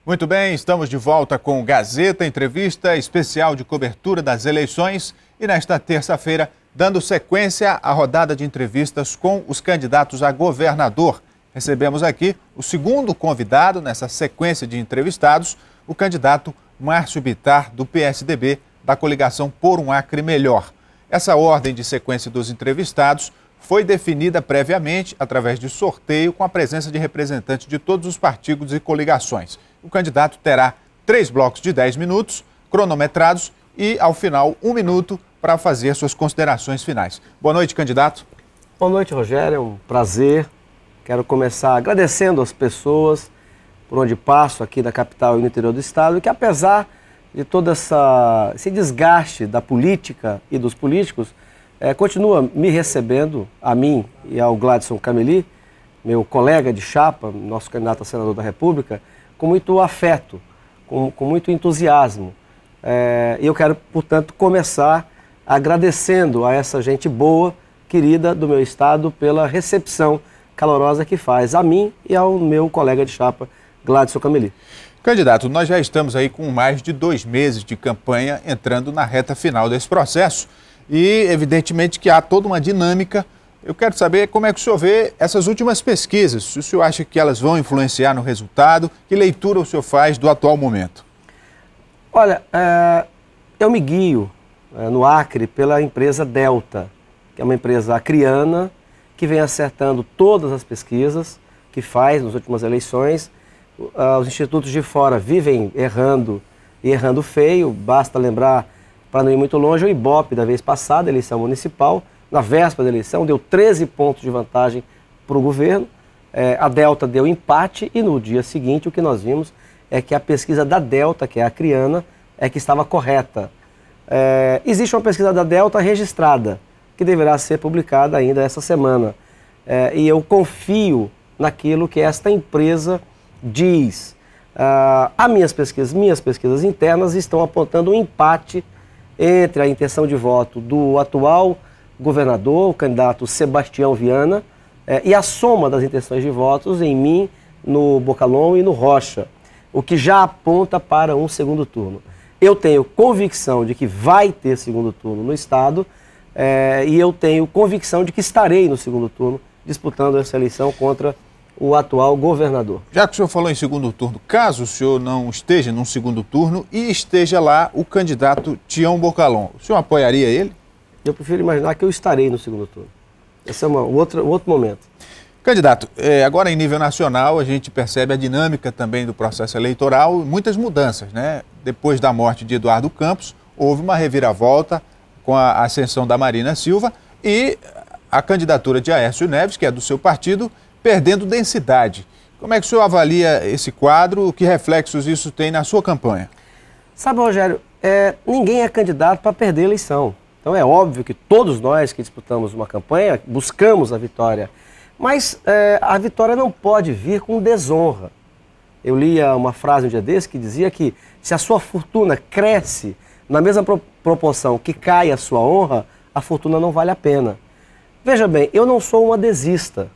Muito bem, estamos de volta com o Gazeta, entrevista especial de cobertura das eleições e nesta terça-feira, dando sequência à rodada de entrevistas com os candidatos a governador. Recebemos aqui o segundo convidado nessa sequência de entrevistados, o candidato Márcio Bittar, do PSDB, da coligação Por um Acre Melhor. Essa ordem de sequência dos entrevistados foi definida previamente através de sorteio com a presença de representantes de todos os partidos e coligações. O candidato terá 3 blocos de 10 minutos, cronometrados, e, ao final, 1 minuto para fazer suas considerações finais. Boa noite, candidato. Boa noite, Rogério. É um prazer. Quero começar agradecendo as pessoas por onde passo aqui na capital e no interior do estado, e que apesar de todo esse desgaste da política e dos políticos, continua me recebendo, a mim e ao Gladson Cameli, meu colega de chapa, nosso candidato a senador da República, com muito afeto, com muito entusiasmo. E eu quero, portanto, começar agradecendo a essa gente boa, querida do meu estado, pela recepção calorosa que faz a mim e ao meu colega de chapa, Gladson Cameli. Candidato, nós já estamos aí com mais de 2 meses de campanha entrando na reta final desse processo e, evidentemente, que há toda uma dinâmica. Eu quero saber como é que o senhor vê essas últimas pesquisas, se o senhor acha que elas vão influenciar no resultado, que leitura o senhor faz do atual momento? Olha, eu me guio no Acre pela empresa Delta, que é uma empresa acriana que vem acertando todas as pesquisas que faz nas últimas eleições. Os institutos de fora vivem errando e errando feio, basta lembrar, para não ir muito longe, o Ibope da vez passada, eleição municipal, na véspera da eleição, deu 13 pontos de vantagem para o governo, a Delta deu empate e no dia seguinte o que nós vimos é que a pesquisa da Delta, que é a acriana, é que estava correta. Existe uma pesquisa da Delta registrada, que deverá ser publicada ainda essa semana, e eu confio naquilo que esta empresa diz. Minhas pesquisas internas estão apontando um empate entre a intenção de voto do atual governador, o candidato Sebastião Viana, e a soma das intenções de votos em mim, no Bocalon e no Rocha, o que já aponta para um segundo turno. Eu tenho convicção de que vai ter segundo turno no estado, e eu tenho convicção de que estarei no segundo turno disputando essa eleição contra o atual governador. Já que o senhor falou em segundo turno, caso o senhor não esteja num segundo turno e esteja lá o candidato Tião Bocalon, o senhor apoiaria ele? Eu prefiro imaginar que eu estarei no segundo turno. Esse é um outro momento. Candidato, agora em nível nacional a gente percebe a dinâmica também do processo eleitoral, muitas mudanças, né? Depois da morte de Eduardo Campos, houve uma reviravolta com a ascensão da Marina Silva e a candidatura de Aécio Neves, que é do seu partido, perdendo densidade. Como é que o senhor avalia esse quadro? Que reflexos isso tem na sua campanha? Sabe, Rogério, ninguém é candidato para perder a eleição. Então é óbvio que todos nós que disputamos uma campanha buscamos a vitória. Mas a vitória não pode vir com desonra. Eu lia uma frase um dia desse que dizia que se a sua fortuna cresce na mesma proporção que cai a sua honra, a fortuna não vale a pena. Veja bem, eu não sou um adesista.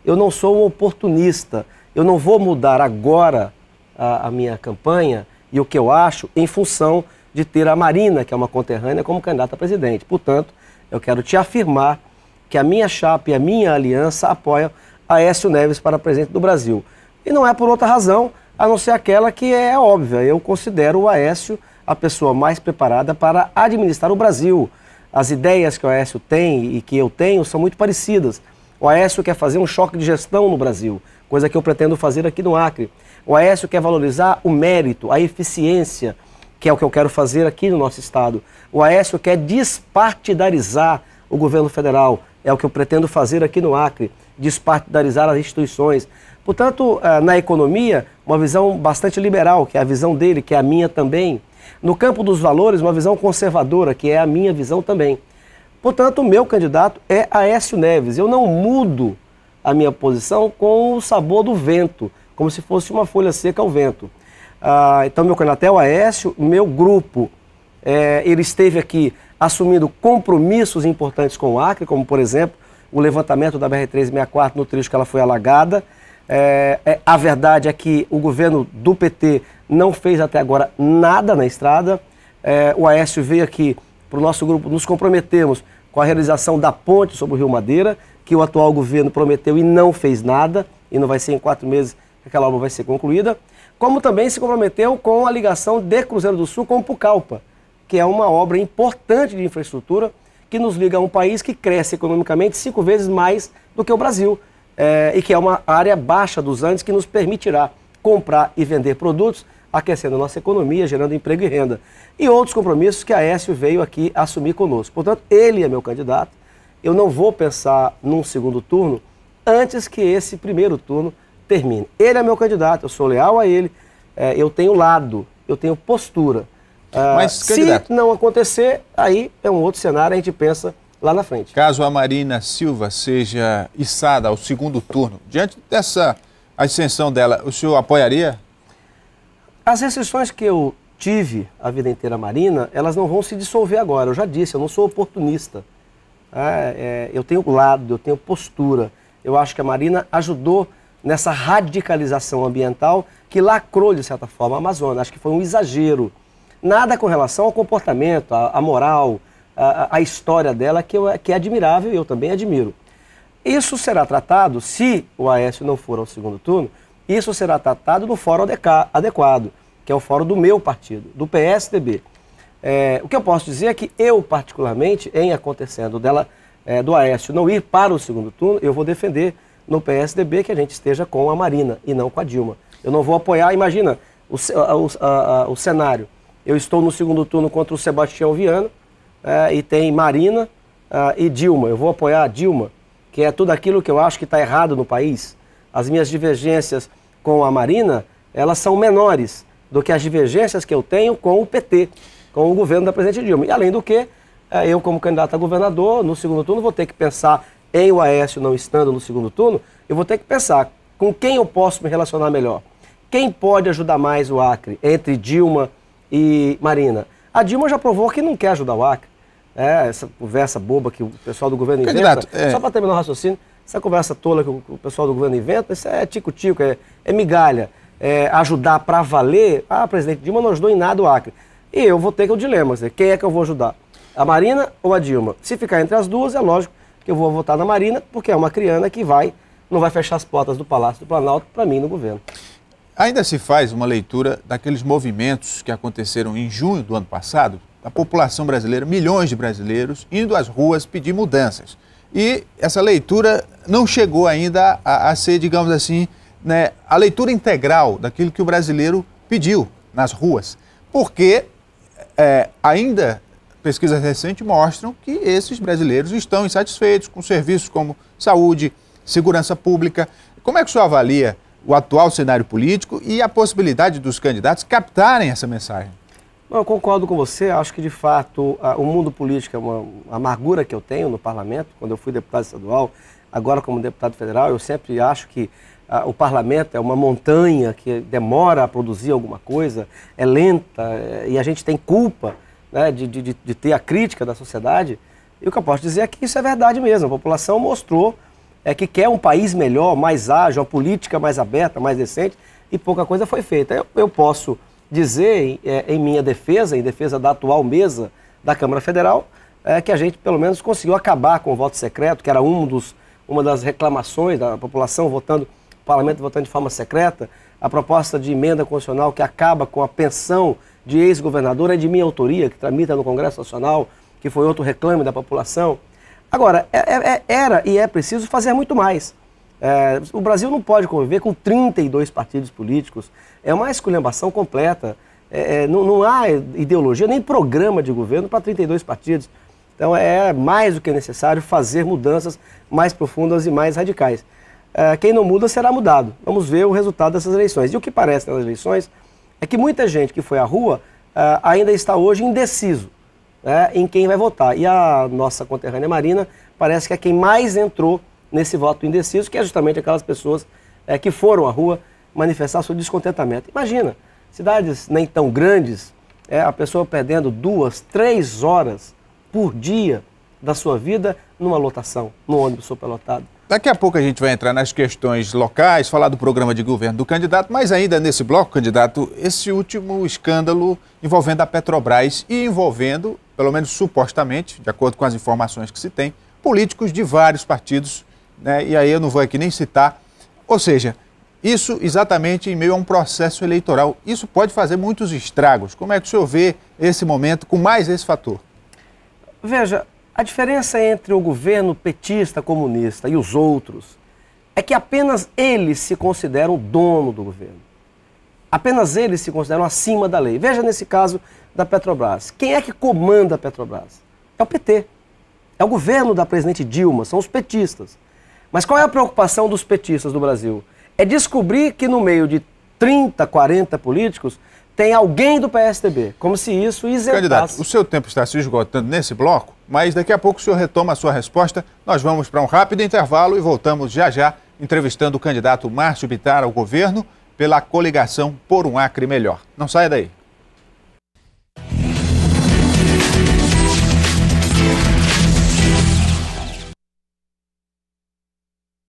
Eu não sou um oportunista, eu não vou mudar agora a minha campanha e o que eu acho em função de ter a Marina, que é uma conterrânea, como candidata a presidente. Portanto, eu quero te afirmar que a minha chapa e a minha aliança apoiam Aécio Neves para presidente do Brasil. E não é por outra razão, a não ser aquela que é óbvia. Eu considero o Aécio a pessoa mais preparada para administrar o Brasil. As ideias que o Aécio tem e que eu tenho são muito parecidas. O Aécio quer fazer um choque de gestão no Brasil, coisa que eu pretendo fazer aqui no Acre. O Aécio quer valorizar o mérito, a eficiência, que é o que eu quero fazer aqui no nosso estado. O Aécio quer despartidarizar o governo federal, é o que eu pretendo fazer aqui no Acre, despartidarizar as instituições. Portanto, na economia, uma visão bastante liberal, que é a visão dele, que é a minha também. No campo dos valores, uma visão conservadora, que é a minha visão também. Portanto, o meu candidato é Aécio Neves. Eu não mudo a minha posição com o sabor do vento, como se fosse uma folha seca ao vento. Então, meu candidato é o Aécio, meu grupo, ele esteve aqui assumindo compromissos importantes com o Acre, como, por exemplo, o levantamento da BR-364 no trecho que ela foi alagada. A verdade é que o governo do PT não fez até agora nada na estrada. O Aécio veio aqui para o nosso grupo, nos comprometemos com a realização da ponte sobre o Rio Madeira, que o atual governo prometeu e não fez nada, e não vai ser em 4 meses que aquela obra vai ser concluída, como também se comprometeu com a ligação de Cruzeiro do Sul com o Pucallpa, que é uma obra importante de infraestrutura que nos liga a um país que cresce economicamente 5 vezes mais do que o Brasil, e que é uma área baixa dos Andes que nos permitirá comprar e vender produtos, aquecendo a nossa economia, gerando emprego e renda. E outros compromissos que a Aécio veio aqui assumir conosco. Portanto, ele é meu candidato. Eu não vou pensar num segundo turno antes que esse primeiro turno termine. Ele é meu candidato, eu sou leal a ele, eu tenho lado, eu tenho postura. Mas, se não acontecer, aí é um outro cenário, a gente pensa lá na frente. Caso a Marina Silva seja içada ao segundo turno, diante dessa ascensão dela, o senhor apoiaria? As restrições que eu tive a vida inteira à Marina, elas não vão se dissolver agora. Eu já disse, eu não sou oportunista. Eu tenho lado, eu tenho postura. Eu acho que a Marina ajudou nessa radicalização ambiental que lacrou, de certa forma, a Amazônia. Acho que foi um exagero. Nada com relação ao comportamento, a moral, a história dela, que é admirável e eu também admiro. Isso será tratado, se o Aécio não for ao segundo turno, isso será tratado no fórum adequado, que é o fórum do meu partido, do PSDB. O que eu posso dizer é que eu, particularmente, em acontecendo do Aécio não ir para o segundo turno, eu vou defender no PSDB que a gente esteja com a Marina e não com a Dilma. Eu não vou apoiar, imagina o cenário. Eu estou no segundo turno contra o Sebastião Viana e tem Marina e Dilma. Eu vou apoiar a Dilma, que é tudo aquilo que eu acho que está errado no país. As minhas divergências com a Marina, elas são menores do que as divergências que eu tenho com o PT, com o governo da presidente Dilma. E além do que, eu como candidato a governador, no segundo turno, vou ter que pensar em o Aécio não estando no segundo turno, eu vou ter que pensar com quem eu posso me relacionar melhor. Quem pode ajudar mais o Acre, entre Dilma e Marina? A Dilma já provou que não quer ajudar o Acre. Essa conversa boba que o pessoal do governo inventa, só para terminar o raciocínio, essa conversa tola que o pessoal do governo inventa, isso é tico-tico, é migalha. Ajudar para valer, presidente Dilma não ajudou em nada o Acre. E eu vou ter que o dilema, quem é que eu vou ajudar? A Marina ou a Dilma? Se ficar entre as duas, é lógico que eu vou votar na Marina, porque é uma criana que não vai fechar as portas do Palácio do Planalto para mim no governo. Ainda se faz uma leitura daqueles movimentos que aconteceram em junho do ano passado, a população brasileira, milhões de brasileiros, indo às ruas pedir mudanças. E essa leitura não chegou ainda a ser, digamos assim, né, a leitura integral daquilo que o brasileiro pediu nas ruas. Porque ainda pesquisas recentes mostram que esses brasileiros estão insatisfeitos com serviços como saúde, segurança pública. Como é que o senhor avalia o atual cenário político e a possibilidade dos candidatos captarem essa mensagem? Eu concordo com você, acho que de fato o mundo político é uma amargura que eu tenho no parlamento. Quando eu fui deputado estadual, agora como deputado federal, eu sempre acho que o parlamento é uma montanha que demora a produzir alguma coisa, é lenta e a gente tem culpa, né, de ter a crítica da sociedade. E o que eu posso dizer é que isso é verdade mesmo. A população mostrou que quer um país melhor, mais ágil, uma política mais aberta, mais decente, e pouca coisa foi feita. Eu posso dizer, em minha defesa, em defesa da atual mesa da Câmara Federal, que a gente pelo menos conseguiu acabar com o voto secreto, que era uma das reclamações da população votando, o parlamento votando de forma secreta. A proposta de emenda constitucional que acaba com a pensão de ex-governador é de minha autoria, que tramita no Congresso Nacional, que foi outro reclame da população. Agora, era e é preciso fazer muito mais. O Brasil não pode conviver com 32 partidos políticos. É uma esculhambação completa. Não há ideologia nem programa de governo para 32 partidos. Então é mais do que necessário fazer mudanças mais profundas e mais radicais. Quem não muda será mudado. Vamos ver o resultado dessas eleições. E o que parece nas eleições é que muita gente que foi à rua ainda está hoje indeciso em quem vai votar. E a nossa conterrânea Marina parece que é quem mais entrou nesse voto indeciso, que é justamente aquelas pessoas que foram à rua manifestar seu descontentamento. Imagina, cidades nem tão grandes, a pessoa perdendo 2, 3 horas por dia da sua vida numa lotação, no ônibus superlotado. Daqui a pouco a gente vai entrar nas questões locais, falar do programa de governo do candidato, mas ainda nesse bloco, candidato, esse último escândalo envolvendo a Petrobras e envolvendo, pelo menos supostamente, de acordo com as informações que se tem, políticos de vários partidos, né? E aí eu não vou aqui nem citar. Ou seja, isso exatamente em meio a um processo eleitoral. Isso pode fazer muitos estragos. Como é que o senhor vê esse momento com mais esse fator? Veja, a diferença entre o governo petista, comunista e os outros é que apenas eles se consideram dono do governo. Apenas eles se consideram acima da lei. Veja nesse caso da Petrobras. Quem é que comanda a Petrobras? É o PT. É o governo da presidente Dilma, são os petistas. Mas qual é a preocupação dos petistas do Brasil? É descobrir que no meio de 30, 40 políticos tem alguém do PSDB, como se isso isentasse. Candidato, o seu tempo está se esgotando nesse bloco, mas daqui a pouco o senhor retoma a sua resposta. Nós vamos para um rápido intervalo e voltamos já já entrevistando o candidato Márcio Bittar ao governo pela coligação Por um Acre Melhor. Não saia daí.